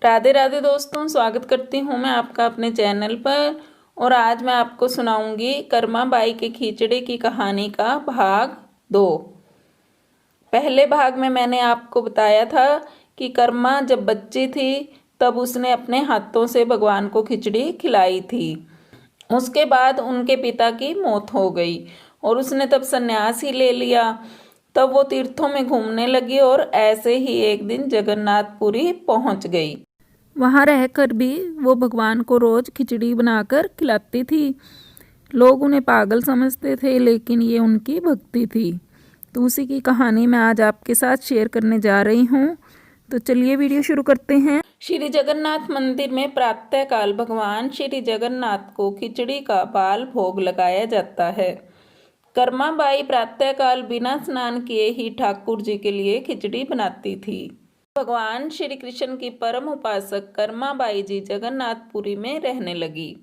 राधे राधे दोस्तों, स्वागत करती हूँ मैं आपका अपने चैनल पर। और आज मैं आपको सुनाऊंगी कर्मा बाई के खिचड़ी की कहानी का भाग 2। पहले भाग में मैंने आपको बताया था कि कर्मा जब बच्ची थी तब उसने अपने हाथों से भगवान को खिचड़ी खिलाई थी। उसके बाद उनके पिता की मौत हो गई और उसने तब संन्यास ही ले लिया। तब वो तीर्थों में घूमने लगी और ऐसे ही एक दिन जगन्नाथपुरी पहुंच गई। वहां रहकर भी वो भगवान को रोज खिचड़ी बनाकर खिलाती थी। लोग उन्हें पागल समझते थे, लेकिन ये उनकी भक्ति थी। तो उसी की कहानी मैं आज आपके साथ शेयर करने जा रही हूँ। तो चलिए वीडियो शुरू करते हैं। श्री जगन्नाथ मंदिर में प्रातःकाल भगवान श्री जगन्नाथ को खिचड़ी का बाल भोग लगाया जाता है। कर्मा बाई प्रातःकाल बिना स्नान किए ही ठाकुर जी के लिए खिचड़ी बनाती थी। भगवान श्री कृष्ण की परम उपासक कर्मा बाई जी जगन्नाथपुरी में रहने लगी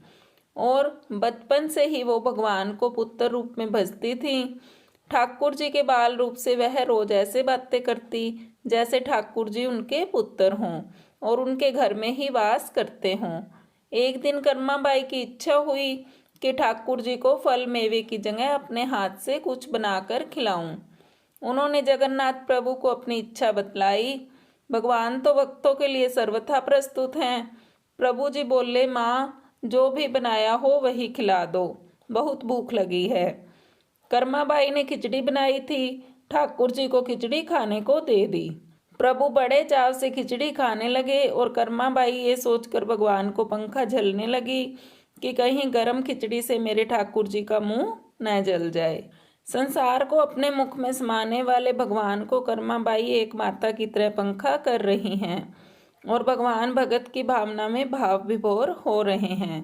और बचपन से ही वो भगवान को पुत्र रूप में भजती थी। ठाकुर जी के बाल रूप से वह रोज ऐसे बातें करती जैसे ठाकुर जी उनके पुत्र हों और उनके घर में ही वास करते हों। एक दिन कर्मा बाई की इच्छा हुई कि ठाकुर जी को फल मेवे की जगह अपने हाथ से कुछ बनाकर खिलाऊं। उन्होंने जगन्नाथ प्रभु को अपनी इच्छा बतलाई। भगवान तो भक्तों के लिए सर्वथा प्रस्तुत हैं। प्रभु जी बोले, माँ जो भी बनाया हो वही खिला दो, बहुत भूख लगी है। कर्मा बाई ने खिचड़ी बनाई थी, ठाकुर जी को खिचड़ी खाने को दे दी। प्रभु बड़े चाव से खिचड़ी खाने लगे और कर्मा बाई ये सोचकर भगवान को पंखा झलने लगी कि कहीं गर्म खिचड़ी से मेरे ठाकुर जी का मुंह न जल जाए। संसार को अपने मुख में समाने वाले भगवान को कर्मा बाई एक माता की तरह पंखा कर रही हैं और भगवान भगत की भावना में भाव विभोर हो रहे हैं।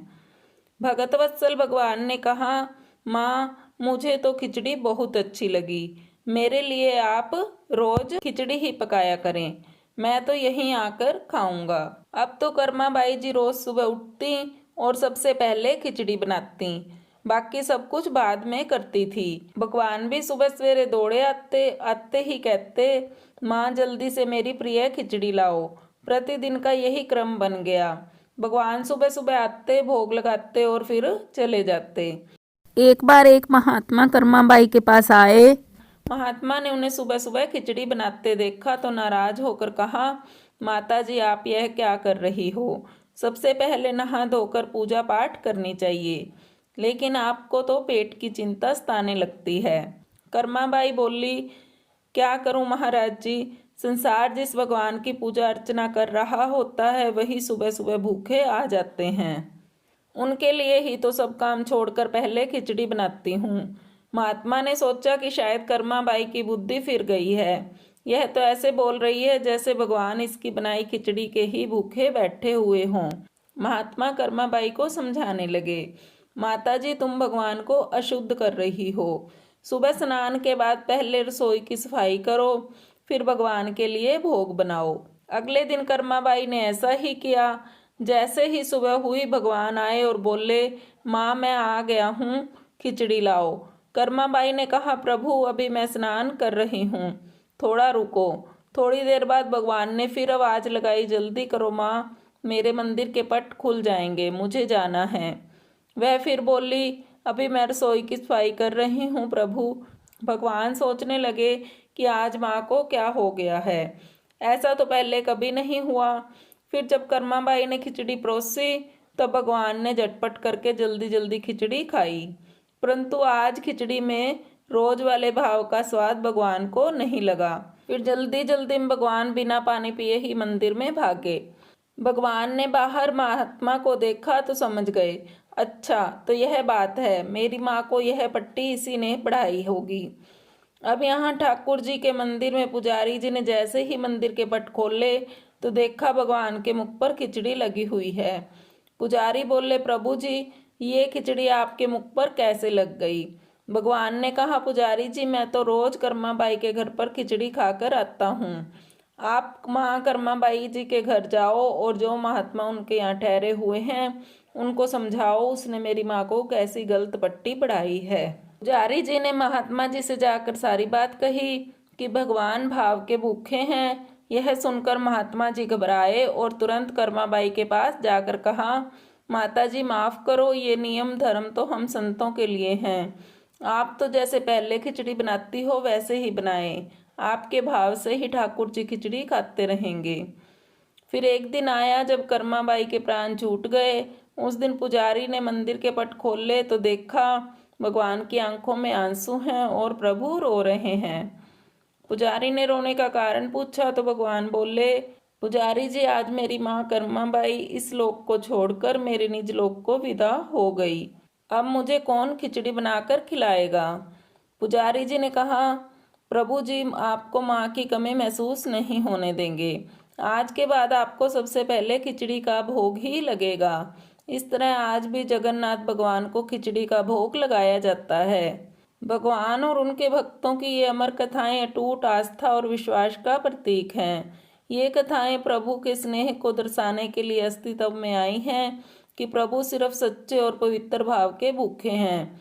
भगत वत्सल भगवान ने कहा, माँ मुझे तो खिचड़ी बहुत अच्छी लगी, मेरे लिए आप रोज खिचड़ी ही पकाया करें, मैं तो यहीं आकर खाऊंगा। अब तो कर्मा बाई जी रोज सुबह उठती और सबसे पहले खिचड़ी बनाती, बाकी सब कुछ बाद में करती थी। भगवान भी सुबह सवेरे दौड़े आते ही कहते, माँ जल्दी से मेरी प्रिय खिचड़ी लाओ। प्रतिदिन का यही क्रम बन गया। भगवान सुबह सुबह आते, भोग लगाते और फिर चले जाते। एक बार एक महात्मा कर्मा बाई के पास आए। महात्मा ने उन्हें सुबह सुबह खिचड़ी बनाते देखा तो नाराज होकर कहा, माता जी आप यह क्या कर रही हो? सबसे पहले नहा धोकर पूजा पाठ करनी चाहिए, लेकिन आपको तो पेट की चिंता सताने लगती है। कर्मा बाई बोली, क्या करूं महाराज जी, संसार जिस भगवान की पूजा अर्चना कर रहा होता है वही सुबह सुबह भूखे आ जाते हैं। उनके लिए ही तो सब काम छोड़कर पहले खिचड़ी बनाती हूँ। महात्मा ने सोचा कि शायद कर्मा बाई की बुद्धि फिर गई है। यह तो ऐसे बोल रही है जैसे भगवान इसकी बनाई खिचड़ी के ही भूखे बैठे हुए हों। महात्मा कर्मा बाई को समझाने लगे, माता जी तुम भगवान को अशुद्ध कर रही हो। सुबह स्नान के बाद पहले रसोई की सफाई करो, फिर भगवान के लिए भोग बनाओ। अगले दिन कर्मा बाई ने ऐसा ही किया। जैसे ही सुबह हुई भगवान आए और बोले, माँ मैं आ गया हूँ, खिचड़ी लाओ। कर्मा बाई ने कहा, प्रभु अभी मैं स्नान कर रही हूँ, थोड़ा रुको। थोड़ी देर बाद भगवान ने फिर आवाज लगाई, जल्दी करो माँ, मेरे मंदिर के पट खुल जाएंगे, मुझे जाना है। वह फिर बोली, अभी मैं रसोई की सफाई कर रही हूँ प्रभु। भगवान सोचने लगे कि आज माँ को क्या हो गया है, ऐसा तो पहले कभी नहीं हुआ। फिर जब कर्मा बाई ने खिचड़ी परोसी तब भगवान ने झटपट करके जल्दी जल्दी खिचड़ी खाई, परंतु आज खिचड़ी में रोज वाले भाव का स्वाद भगवान को नहीं लगा। फिर जल्दी जल्दी में भगवान बिना पानी पिए ही मंदिर में भागे। भगवान ने बाहर महात्मा को देखा तो समझ गए, अच्छा तो यह बात है, मेरी माँ को यह पट्टी इसी ने पढ़ाई होगी। अब यहाँ ठाकुर जी के मंदिर में पुजारी जी ने जैसे ही मंदिर के पट खोले तो देखा भगवान के मुख पर खिचड़ी लगी हुई है। पुजारी बोले, प्रभु जी ये खिचड़ी आपके मुख पर कैसे लग गई? भगवान ने कहा, पुजारी जी मैं तो रोज कर्मा बाई के घर पर खिचड़ी खाकर आता हूँ। आप माँ कर्मा बाई जी के घर जाओ और जो महात्मा उनके यहाँ ठहरे हुए हैं उनको समझाओ उसने मेरी माँ को कैसी गलत पट्टी पढ़ाई है। पुजारी जी ने महात्मा जी से जाकर सारी बात कही कि भगवान भाव के भूखे हैं, यह सुनकर महात्मा जी घबराए और तुरंत कर्माबाई के पास जाकर कहा, माता जी माफ करो, ये नियम धर्म तो हम संतों के लिए हैं। आप तो जैसे पहले खिचड़ी बनाती हो वैसे ही बनाएं। आपके भाव से ही ठाकुर जी खिचड़ी खाते रहेंगे। फिर एक दिन आया जब कर्माबाई के प्राण छूट गए। उस दिन पुजारी ने मंदिर के पट खोले तो देखा भगवान की आंखों में आंसू हैं और प्रभु रो रहे हैं। पुजारी ने रोने का कारण पूछा तो भगवान बोले, पुजारी जी आज मेरी माँ कर्माबाई इस लोक को छोड़कर मेरे निज लोक को विदा हो गई। अब मुझे कौन खिचड़ी बनाकर खिलाएगा। पुजारी जी ने कहा, प्रभु जी आपको माँ की कमी महसूस नहीं होने देंगे। आज के बाद आपको सबसे पहले खिचड़ी का भोग ही लगेगा। इस तरह आज भी जगन्नाथ भगवान को खिचड़ी का भोग लगाया जाता है। भगवान और उनके भक्तों की ये अमर कथाएं अटूट आस्था और विश्वास का प्रतीक हैं। ये कथाएं प्रभु के स्नेह को दर्शाने के लिए अस्तित्व में आई हैं कि प्रभु सिर्फ सच्चे और पवित्र भाव के भूखे हैं।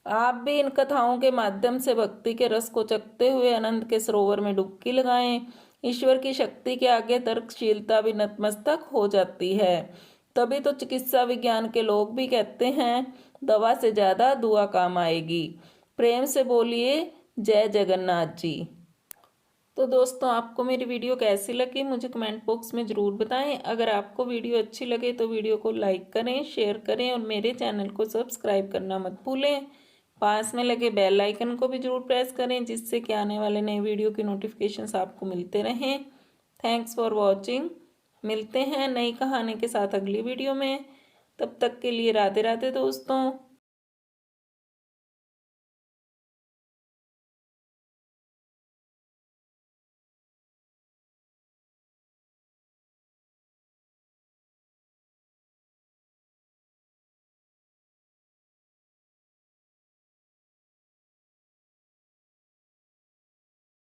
आप भी इन कथाओं के माध्यम से भक्ति के रस को चखते हुए आनंद के सरोवर में डुबकी लगाएं। ईश्वर की शक्ति के आगे तर्कशीलता भी नतमस्तक हो जाती है। तभी तो चिकित्सा विज्ञान के लोग भी कहते हैं, दवा से ज्यादा दुआ काम आएगी। प्रेम से बोलिए जय जगन्नाथ जी। तो दोस्तों आपको मेरी वीडियो कैसी लगी मुझे कमेंट बॉक्स में ज़रूर बताएं। अगर आपको वीडियो अच्छी लगे तो वीडियो को लाइक करें, शेयर करें और मेरे चैनल को सब्सक्राइब करना मत भूलें। पास में लगे बेल आइकन को भी जरूर प्रेस करें जिससे कि आने वाले नए वीडियो की नोटिफिकेशंस आपको मिलते रहें। Thanks for watching. मिलते हैं नई कहानी के साथ अगली वीडियो में। तब तक के लिए राधे राधे दोस्तों।